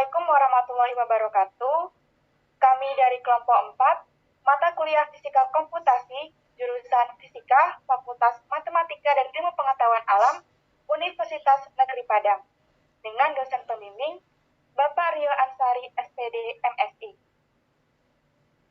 Assalamualaikum warahmatullahi wabarakatuh. Kami dari kelompok 4, mata kuliah Fisika Komputasi, jurusan Fisika, Fakultas Matematika dan Ilmu Pengetahuan Alam, Universitas Negeri Padang, dengan dosen pembimbing Bapak Rio Ansari, SPD, MSI.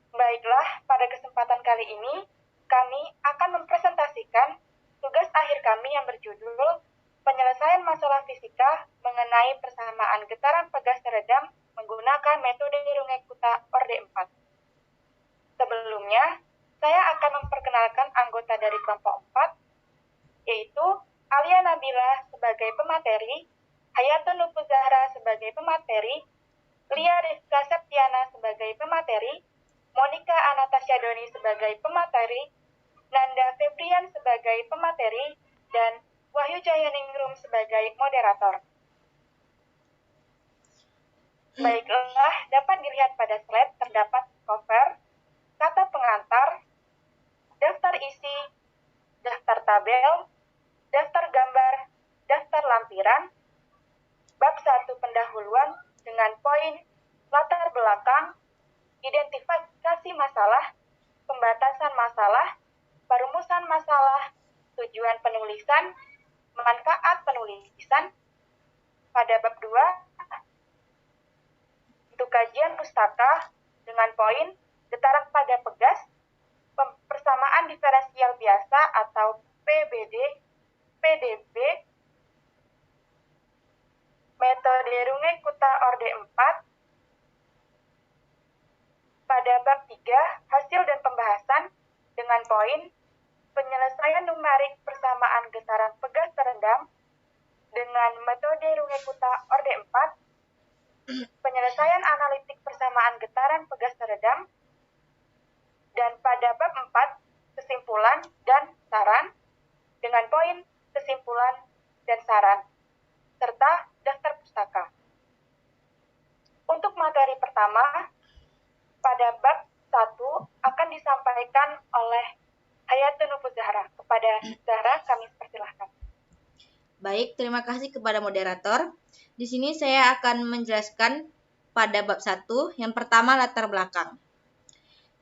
Baiklah, pada kesempatan kali ini, kami akan mempresentasikan tugas akhir kami yang berjudul Penyelesaian Masalah Fisika mengenai persamaan getaran pegas teredam menggunakan metode Runge-Kutta Orde 4. Sebelumnya, saya akan memperkenalkan anggota dari kelompok 4, yaitu Alia Nabila sebagai pemateri, Hayatun Nufus Zahra sebagai pemateri, Lia Rizka Septiana sebagai pemateri, Monica Anastasia Doni sebagai pemateri, Nanda Febrian sebagai pemateri, dan Wahyu Jayaningrum sebagai moderator. Baiklah, dapat dilihat pada slide terdapat cover, kata pengantar, daftar isi, daftar tabel, daftar gambar, daftar lampiran, bab 1 pendahuluan dengan poin latar belakang, identifikasi masalah, pembatasan masalah, perumusan masalah, tujuan penulisan, manfaat penulisan. Pada bab 2, untuk kajian pustaka dengan poin getaran pada pegas, persamaan diferensial biasa atau PBD, PDB, metode Runge-Kutta Orde 4. Pada bab 3, hasil dan pembahasan dengan poin penyelesaian numerik persamaan getaran pegas teredam dengan metode Runge-Kutta Orde 4, penyelesaian analitik persamaan getaran pegas teredam, dan pada bab 4, kesimpulan dan saran dengan poin kesimpulan dan saran, serta daftar pustaka. Untuk materi pertama, pada bab 1 akan disampaikan oleh Hayatun Nufus Zahra. Kepada Zahra, kami persilahkan. Baik, terima kasih kepada moderator. Di sini saya akan menjelaskan pada bab 1, yang pertama latar belakang.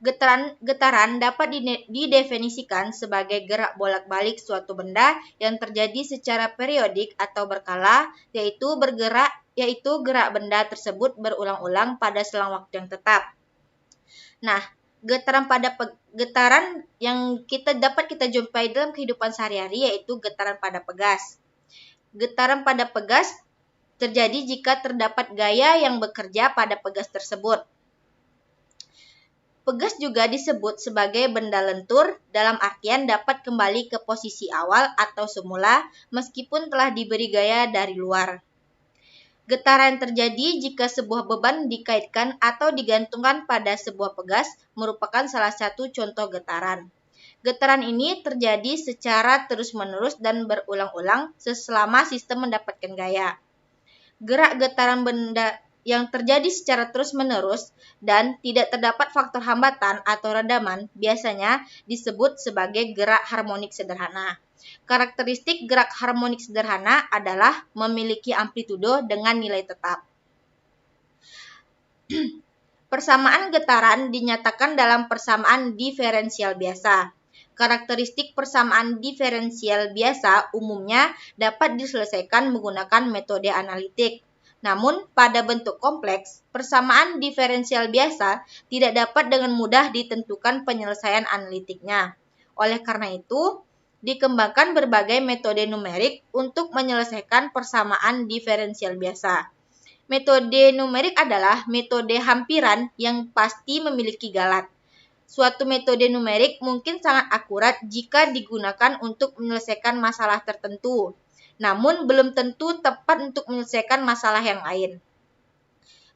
Getaran dapat didefinisikan sebagai gerak bolak-balik suatu benda yang terjadi secara periodik atau berkala, yaitu gerak benda tersebut berulang-ulang pada selang waktu yang tetap. Nah, getaran yang dapat kita jumpai dalam kehidupan sehari-hari yaitu getaran pada pegas. Getaran pada pegas terjadi jika terdapat gaya yang bekerja pada pegas tersebut. Pegas juga disebut sebagai benda lentur dalam artian dapat kembali ke posisi awal atau semula meskipun telah diberi gaya dari luar. Getaran terjadi jika sebuah beban dikaitkan atau digantungkan pada sebuah pegas merupakan salah satu contoh getaran. Getaran ini terjadi secara terus-menerus dan berulang-ulang selama sistem mendapatkan gaya. Gerak getaran benda yang terjadi secara terus-menerus dan tidak terdapat faktor hambatan atau redaman biasanya disebut sebagai gerak harmonik sederhana. Karakteristik gerak harmonik sederhana adalah memiliki amplitudo dengan nilai tetap. Persamaan getaran dinyatakan dalam persamaan diferensial biasa. Karakteristik persamaan diferensial biasa umumnya dapat diselesaikan menggunakan metode analitik. Namun, pada bentuk kompleks, persamaan diferensial biasa tidak dapat dengan mudah ditentukan penyelesaian analitiknya. Oleh karena itu, dikembangkan berbagai metode numerik untuk menyelesaikan persamaan diferensial biasa. Metode numerik adalah metode hampiran yang pasti memiliki galat. Suatu metode numerik mungkin sangat akurat jika digunakan untuk menyelesaikan masalah tertentu, namun belum tentu tepat untuk menyelesaikan masalah yang lain.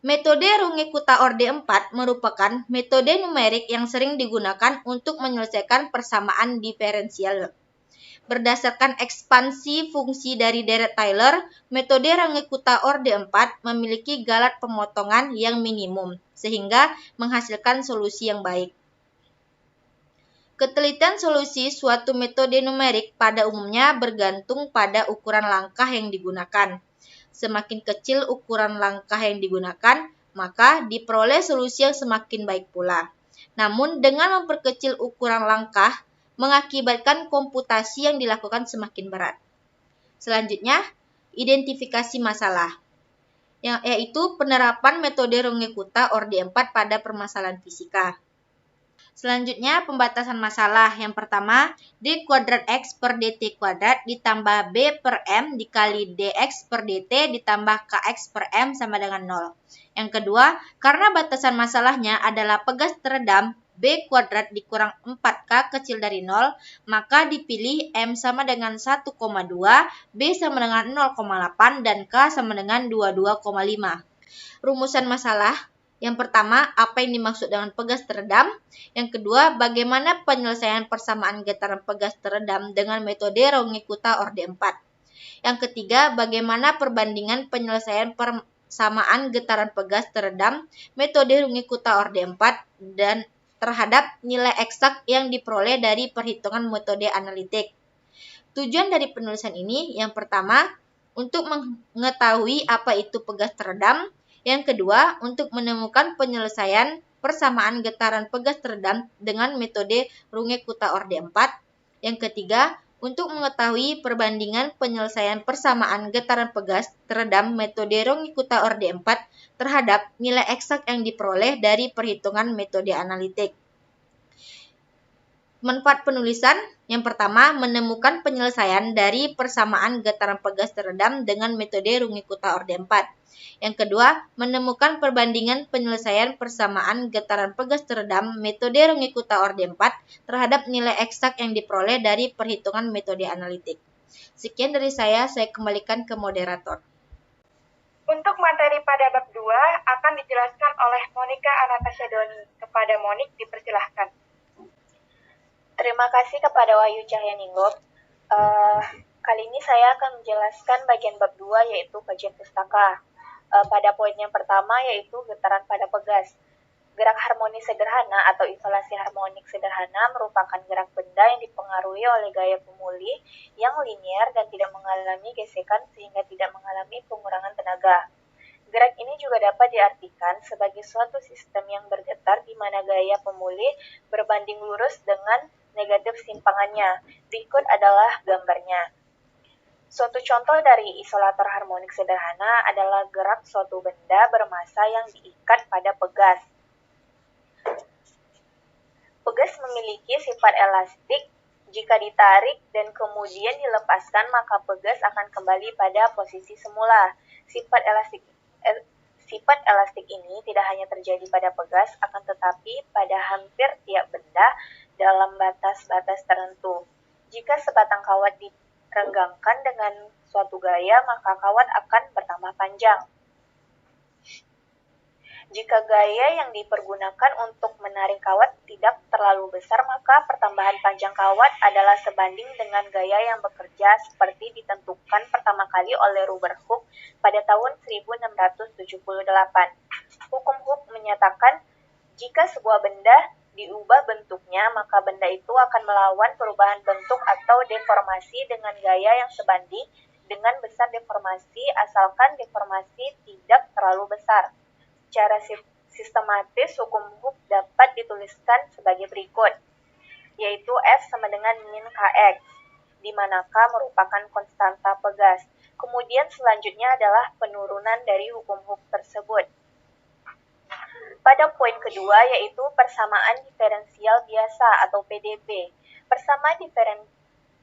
Metode Runge-Kutta Orde 4 merupakan metode numerik yang sering digunakan untuk menyelesaikan persamaan diferensial. Berdasarkan ekspansi fungsi dari deret Taylor, metode Runge-Kutta Orde 4 memiliki galat pemotongan yang minimum, sehingga menghasilkan solusi yang baik. Ketelitian solusi suatu metode numerik pada umumnya bergantung pada ukuran langkah yang digunakan. Semakin kecil ukuran langkah yang digunakan, maka diperoleh solusi yang semakin baik pula. Namun, dengan memperkecil ukuran langkah, mengakibatkan komputasi yang dilakukan semakin berat. Selanjutnya, identifikasi masalah, yaitu penerapan metode Runge-Kutta ORD 4 pada permasalahan fisika. Selanjutnya, pembatasan masalah. Yang pertama, d kuadrat x per dt kuadrat ditambah b per m dikali dx per dt ditambah kx per m sama dengan 0. Yang kedua, karena batasan masalahnya adalah pegas teredam b kuadrat dikurang 4k kecil dari 0, maka dipilih m sama dengan 1,2, b sama dengan 0,8, dan k sama dengan 22,5. Rumusan masalah. Yang pertama, apa yang dimaksud dengan pegas teredam? Yang kedua, bagaimana penyelesaian persamaan getaran pegas teredam dengan metode Runge-Kutta ORD 4? Yang ketiga, bagaimana perbandingan penyelesaian persamaan getaran pegas teredam metode Runge-Kutta ORD 4 dan terhadap nilai eksak yang diperoleh dari perhitungan metode analitik. Tujuan dari penulisan ini, yang pertama, untuk mengetahui apa itu pegas teredam. Yang kedua, untuk menemukan penyelesaian persamaan getaran pegas teredam dengan metode Runge-Kutta ORD 4. Yang ketiga, untuk mengetahui perbandingan penyelesaian persamaan getaran pegas teredam metode Runge-Kutta ORD 4 terhadap nilai eksak yang diperoleh dari perhitungan metode analitik. Manfaat penulisan, yang pertama, menemukan penyelesaian dari persamaan getaran pegas teredam dengan metode Runge-Kutta ORD 4. Yang kedua, menemukan perbandingan penyelesaian persamaan getaran pegas teredam metode Runge-Kutta ORD 4 terhadap nilai eksak yang diperoleh dari perhitungan metode analitik. Sekian dari saya kembalikan ke moderator. Untuk materi pada bab 2 akan dijelaskan oleh Monica Anastasia Doni. Kepada Monik dipersilahkan. Terima kasih kepada Wahyu Cahyaninggob. Kali ini saya akan menjelaskan bagian bab 2 yaitu kajian pustaka. Pada poin yang pertama yaitu getaran pada pegas. Gerak harmonis sederhana atau isolasi harmonik sederhana merupakan gerak benda yang dipengaruhi oleh gaya pemulih yang linier dan tidak mengalami gesekan sehingga tidak mengalami pengurangan tenaga. Gerak ini juga dapat diartikan sebagai suatu sistem yang bergetar di mana gaya pemulih berbanding lurus dengan negatif simpangannya. Berikut adalah gambarnya. Suatu contoh dari isolator harmonik sederhana adalah gerak suatu benda bermassa yang diikat pada pegas. Pegas memiliki sifat elastik. Jika ditarik dan kemudian dilepaskan, maka pegas akan kembali pada posisi semula. Sifat elastik ini tidak hanya terjadi pada pegas, akan tetapi pada hampir tiap benda dalam batas-batas tertentu. Jika sebatang kawat direnggangkan dengan suatu gaya, maka kawat akan bertambah panjang. Jika gaya yang dipergunakan untuk menarik kawat tidak terlalu besar, maka pertambahan panjang kawat adalah sebanding dengan gaya yang bekerja seperti ditentukan pertama kali oleh Rubber Hooke pada tahun 1678. Hukum Hooke menyatakan, jika sebuah benda diubah bentuknya, maka benda itu akan melawan perubahan bentuk atau deformasi dengan gaya yang sebanding dengan besar deformasi asalkan deformasi tidak terlalu besar. Secara sistematis, hukum Hooke dapat dituliskan sebagai berikut, yaitu F sama dengan min Kx, di mana K merupakan konstanta pegas. Kemudian selanjutnya adalah penurunan dari hukum Hooke tersebut. Pada poin kedua yaitu persamaan diferensial biasa atau PDB.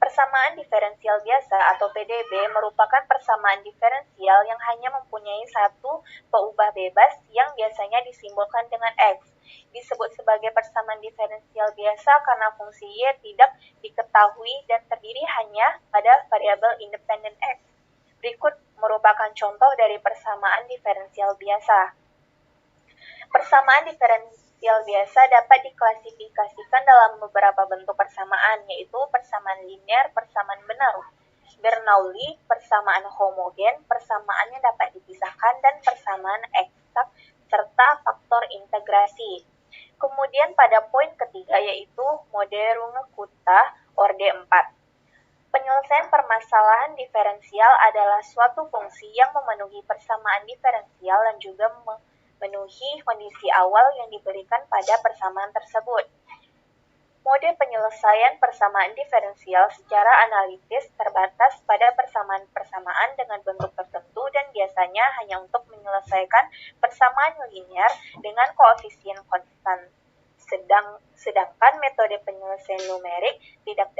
Persamaan diferensial biasa atau PDB merupakan persamaan diferensial yang hanya mempunyai satu peubah bebas yang biasanya disimbolkan dengan X. Disebut sebagai persamaan diferensial biasa karena fungsi Y tidak diketahui dan terdiri hanya pada variabel independen X. Berikut merupakan contoh dari persamaan diferensial biasa. Persamaan diferensial biasa dapat diklasifikasikan dalam beberapa bentuk persamaan, yaitu persamaan linear, persamaan Bernoulli, persamaan homogen, persamaan yang dapat dipisahkan, dan persamaan eksak, serta faktor integrasi. Kemudian pada poin ketiga yaitu mode Runge-Kutta ORD 4. Penyelesaian permasalahan diferensial adalah suatu fungsi yang memenuhi persamaan diferensial dan juga memenuhi kondisi awal yang diberikan pada persamaan tersebut. Mode penyelesaian persamaan diferensial secara analitis terbatas pada persamaan-persamaan dengan bentuk tertentu dan biasanya hanya untuk menyelesaikan persamaan linear dengan koefisien konstan. Sedangkan metode penyelesaian numerik tidak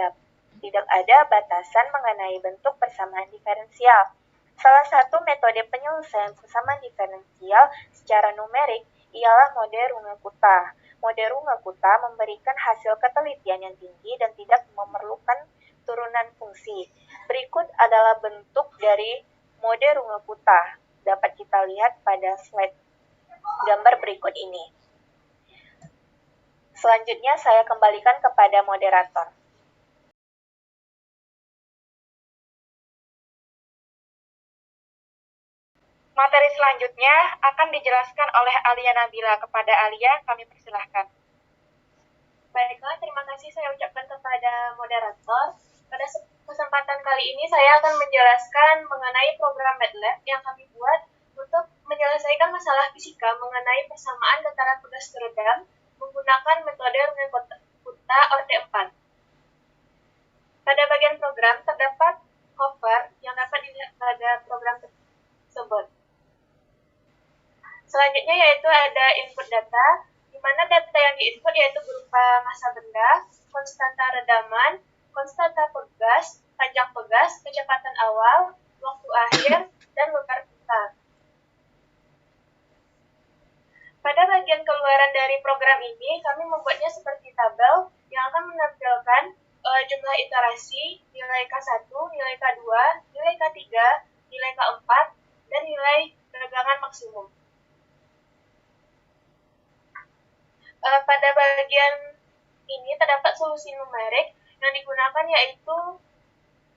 ada batasan mengenai bentuk persamaan diferensial. Salah satu metode penyelesaian persamaan diferensial secara numerik ialah mode Runge-Kutta. Mode Runge-Kutta memberikan hasil ketelitian yang tinggi dan tidak memerlukan turunan fungsi. Berikut adalah bentuk dari mode Runge-Kutta. Dapat kita lihat pada slide gambar berikut ini. Selanjutnya saya kembalikan kepada moderator. Materi selanjutnya akan dijelaskan oleh Alia Nabila. Kepada Alia, kami persilahkan. Baiklah, terima kasih saya ucapkan kepada moderator. Pada kesempatan kali ini saya akan menjelaskan mengenai program MATLAB yang kami buat untuk menyelesaikan masalah fisika mengenai persamaan getaran pegas teredam menggunakan metode Runge-Kutta orde 4. Pada bagian program terdapat cover yang dapat dilihat pada program tersebut. Selanjutnya yaitu ada input data, di mana data yang diinput yaitu berupa massa benda, konstanta redaman, konstanta pegas, panjang pegas, kecepatan awal, waktu akhir, dan lebar putar. Pada bagian keluaran dari program ini, kami membuatnya seperti tabel yang akan menampilkan jumlah iterasi, nilai K1, nilai K2, nilai K3, nilai K4, dan nilai tegangan maksimum. Pada bagian ini terdapat solusi numerik yang digunakan yaitu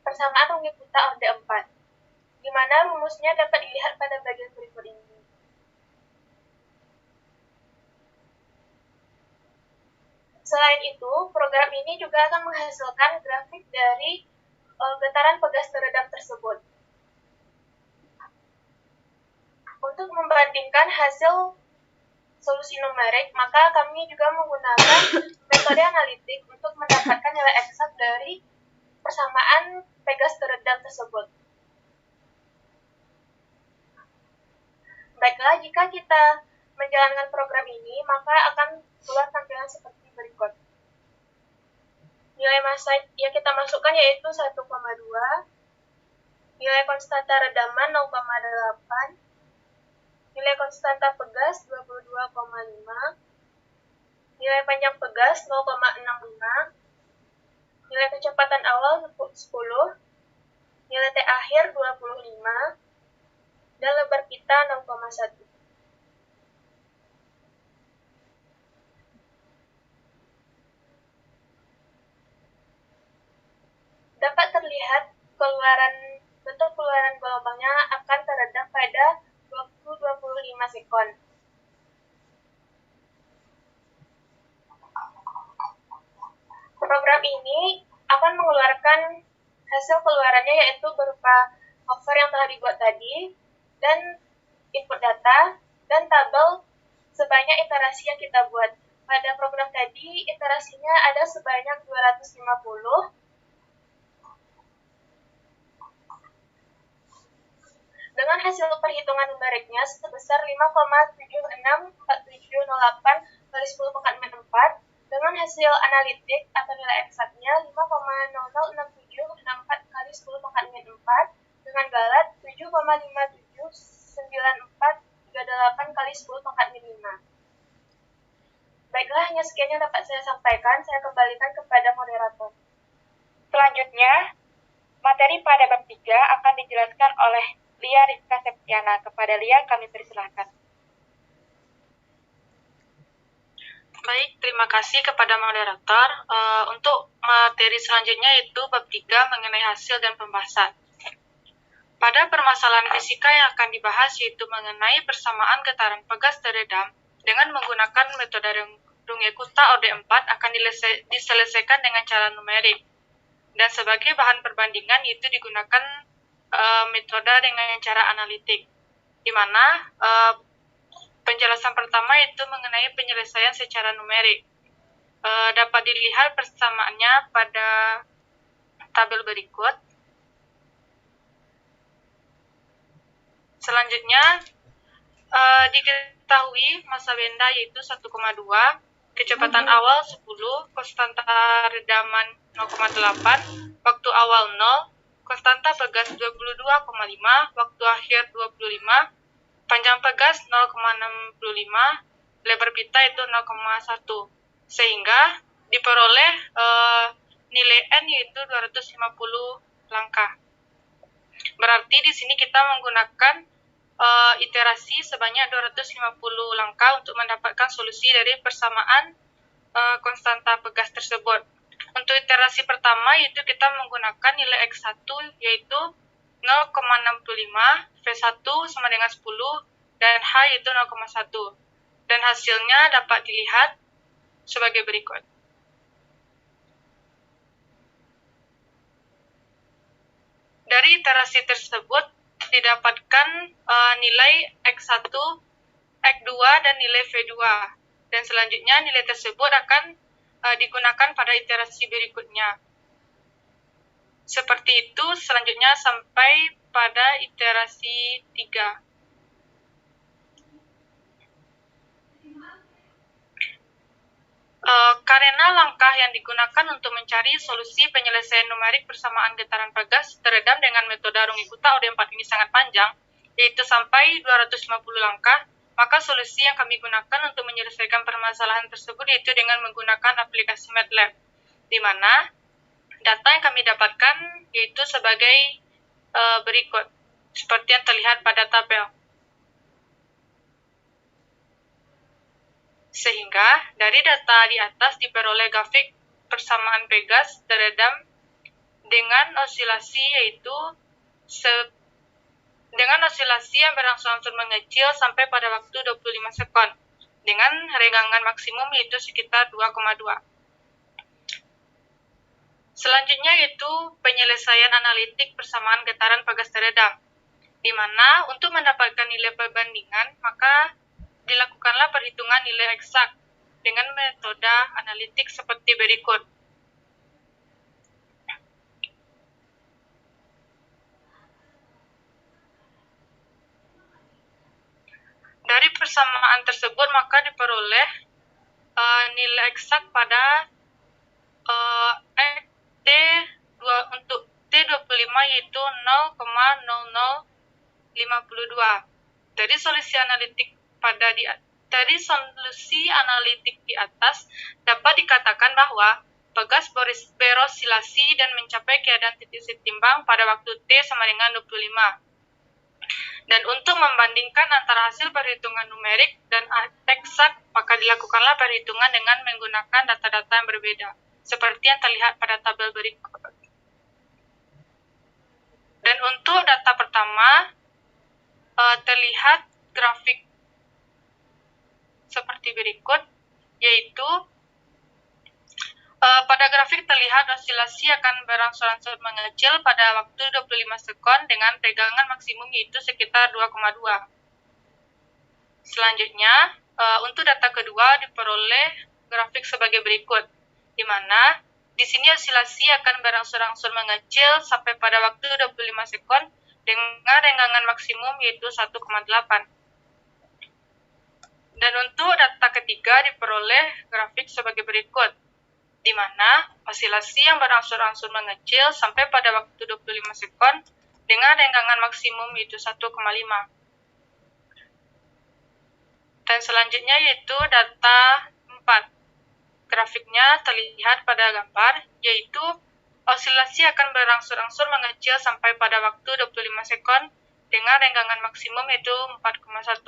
persamaan Runge-Kutta orde 4, di mana rumusnya dapat dilihat pada bagian berikut ini. Selain itu, program ini juga akan menghasilkan grafik dari getaran pegas teredam tersebut. Untuk membandingkan hasil solusi numerik, maka kami juga menggunakan metode analitik untuk mendapatkan nilai eksak dari persamaan pegas teredam tersebut. Baiklah, jika kita menjalankan program ini, maka akan keluar tampilan seperti berikut. Nilai massa yang kita masukkan yaitu 1,2, nilai konstanta redaman 0,8, nilai konstanta pegas 22,5, nilai panjang pegas 0,65, nilai kecepatan awal 10, nilai T akhir 25, dan lebar pita 0,1. Dapat terlihat bentuk keluaran gelombangnya akan teredam pada 20-25 sekon. Program ini akan mengeluarkan hasil keluarannya yaitu berupa cover yang telah dibuat tadi, dan input data, dan tabel sebanyak iterasi yang kita buat. Pada program tadi, iterasinya ada sebanyak 250, dengan hasil perhitungan numeriknya sebesar 5,764708 kali 10 pangkat min 4, dengan hasil analitik atau nilai eksaknya 5,006764 kali 10 pangkat min 4, dengan galat 7,579438 kali 10 pangkat min 5. Baiklah, hanya sekian yang dapat saya sampaikan. Saya kembalikan kepada moderator. Selanjutnya, materi pada bab 3 akan dijelaskan oleh Lia Rizka Septiana. Kepada Lia, kami persilahkan. Baik, terima kasih kepada moderator. Untuk materi selanjutnya yaitu bab 3 mengenai hasil dan pembahasan. Pada permasalahan fisika yang akan dibahas yaitu mengenai persamaan getaran pegas teredam dengan menggunakan metode Runge-Kutta orde 4 akan diselesaikan dengan cara numerik. Dan sebagai bahan perbandingan itu digunakan metode dengan cara analitik, di mana penjelasan pertama itu mengenai penyelesaian secara numerik. Dapat dilihat persamaannya pada tabel berikut. Selanjutnya, diketahui massa benda yaitu 1,2, kecepatan awal 10, konstanta redaman 0,8, waktu awal 0, konstanta pegas 22,5, waktu akhir 25, panjang pegas 0,65, lebar pita itu 0,1, sehingga diperoleh nilai N yaitu 250 langkah. Berarti di sini kita menggunakan iterasi sebanyak 250 langkah untuk mendapatkan solusi dari persamaan konstanta pegas tersebut. Untuk iterasi pertama yaitu kita menggunakan nilai X1 yaitu 0,65, V1 sama dengan 10, dan H yaitu 0,1. Dan hasilnya dapat dilihat sebagai berikut. Dari iterasi tersebut didapatkan nilai X1, X2, dan nilai V2. Dan selanjutnya nilai tersebut akan digunakan pada iterasi berikutnya. Seperti itu selanjutnya sampai pada iterasi 3. Karena langkah yang digunakan untuk mencari solusi penyelesaian numerik persamaan getaran pegas teredam dengan metode Runge-Kutta OD4 ini sangat panjang, yaitu sampai 250 langkah, maka solusi yang kami gunakan untuk menyelesaikan permasalahan tersebut yaitu dengan menggunakan aplikasi MATLAB, di mana data yang kami dapatkan yaitu sebagai berikut, seperti yang terlihat pada tabel. Sehingga dari data di atas diperoleh grafik persamaan pegas teredam dengan osilasi yaitu dengan osilasi yang berangsur-angsur mengecil sampai pada waktu 25 sekon dengan regangan maksimum yaitu sekitar 2,2. Selanjutnya yaitu penyelesaian analitik persamaan getaran pegas teredam, di mana untuk mendapatkan nilai perbandingan maka dilakukanlah perhitungan nilai eksak dengan metode analitik seperti berikut. Dari persamaan tersebut maka diperoleh nilai eksak pada untuk T25 yaitu 0,0052. Dari solusi analitik di atas dapat dikatakan bahwa pegas berosilasi dan mencapai keadaan titik setimbang pada waktu T sama dengan 25. Dan untuk membandingkan antara hasil perhitungan numerik dan eksak, maka dilakukanlah perhitungan dengan menggunakan data-data yang berbeda, seperti yang terlihat pada tabel berikut. Dan untuk data pertama, terlihat grafik seperti berikut, yaitu pada grafik terlihat osilasi akan berangsur-angsur mengecil pada waktu 25 sekon dengan pegangan maksimum yaitu sekitar 2,2. Selanjutnya, untuk data kedua diperoleh grafik sebagai berikut, di mana di sini osilasi akan berangsur-angsur mengecil sampai pada waktu 25 sekon dengan renggangan maksimum yaitu 1,8. Dan untuk data ketiga diperoleh grafik sebagai berikut, di mana osilasi yang berangsur-angsur mengecil sampai pada waktu 25 sekon dengan renggangan maksimum yaitu 1,5. Dan selanjutnya yaitu data 4. Grafiknya terlihat pada gambar, yaitu osilasi akan berangsur-angsur mengecil sampai pada waktu 25 sekon dengan renggangan maksimum yaitu 4,1.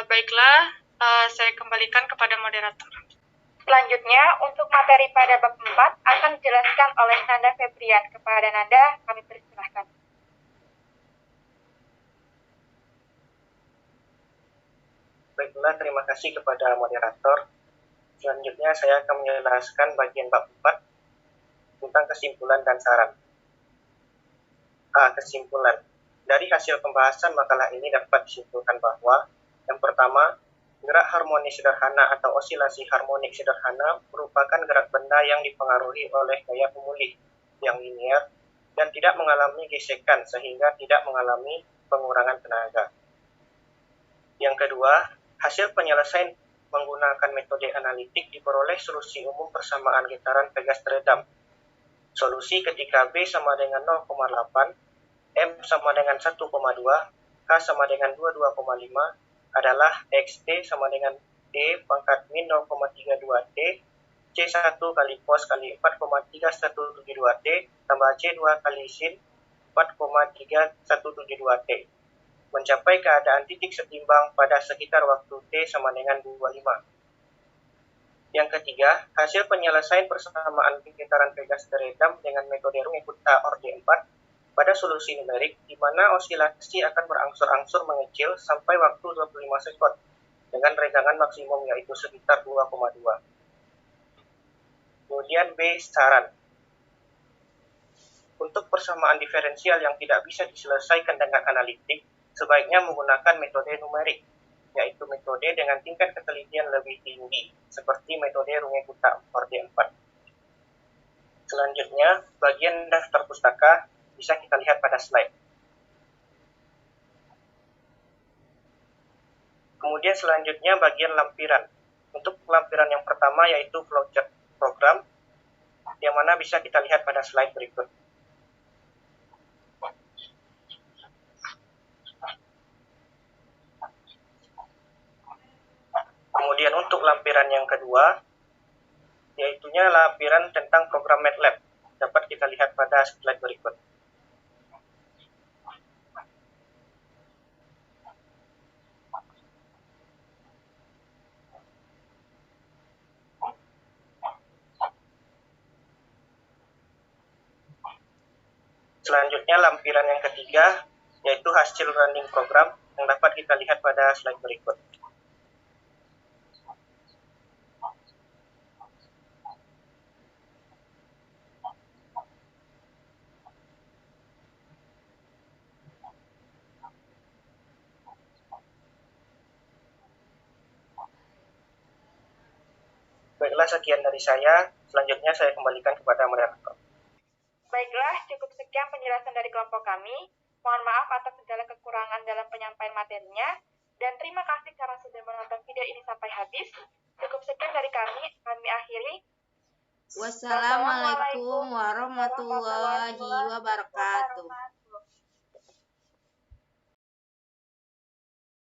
Baiklah, saya kembalikan kepada moderator. Selanjutnya, untuk materi pada bab 4 akan dijelaskan oleh Nanda Febrian. Kepada Nanda, kami persilahkan. Baiklah, terima kasih kepada moderator. Selanjutnya saya akan menjelaskan bagian bab 4, tentang kesimpulan dan saran. Kesimpulan. Dari hasil pembahasan makalah ini dapat disimpulkan bahwa yang pertama, gerak harmonis sederhana atau osilasi harmonik sederhana merupakan gerak benda yang dipengaruhi oleh gaya pemulih yang linier dan tidak mengalami gesekan sehingga tidak mengalami pengurangan tenaga. Yang kedua, hasil penyelesaian menggunakan metode analitik diperoleh solusi umum persamaan getaran pegas teredam. Solusi ketika B sama dengan 0,8, M sama dengan 1,2, K sama dengan 22,5 adalah XT sama dengan D pangkat min 0,32T, C1 kali cos kali 4,3172T, tambah C2 kali sin 4,3172T. Mencapai keadaan titik setimbang pada sekitar waktu T sama dengan 25. Yang ketiga, hasil penyelesaian persamaan getaran pegas teredam dengan metode Runge-Kutta orde 4 pada solusi numerik di mana osilasi akan berangsur-angsur mengecil sampai waktu 25 sekund dengan regangan maksimum yaitu sekitar 2,2. Kemudian B. Saran. Untuk persamaan diferensial yang tidak bisa diselesaikan dengan analitik, sebaiknya menggunakan metode numerik, yaitu metode dengan tingkat ketelitian lebih tinggi, seperti metode Runge-Kutta orde 4. Selanjutnya, bagian daftar pustaka bisa kita lihat pada slide. Kemudian selanjutnya bagian lampiran. Untuk lampiran yang pertama yaitu flowchart program, yang mana bisa kita lihat pada slide berikut. Kemudian untuk lampiran yang kedua, yaitunya lampiran tentang program MATLAB, dapat kita lihat pada slide berikut. Selanjutnya lampiran yang ketiga, yaitu hasil running program yang dapat kita lihat pada slide berikut. Baiklah, sekian dari saya. Selanjutnya saya kembalikan kepada moderator. Baiklah, cukup sekian penjelasan dari kelompok kami. Mohon maaf atas segala kekurangan dalam penyampaian materinya. Dan terima kasih karena sudah menonton video ini sampai habis. Cukup sekian dari kami akhiri. Wassalamualaikum warahmatullahi wabarakatuh.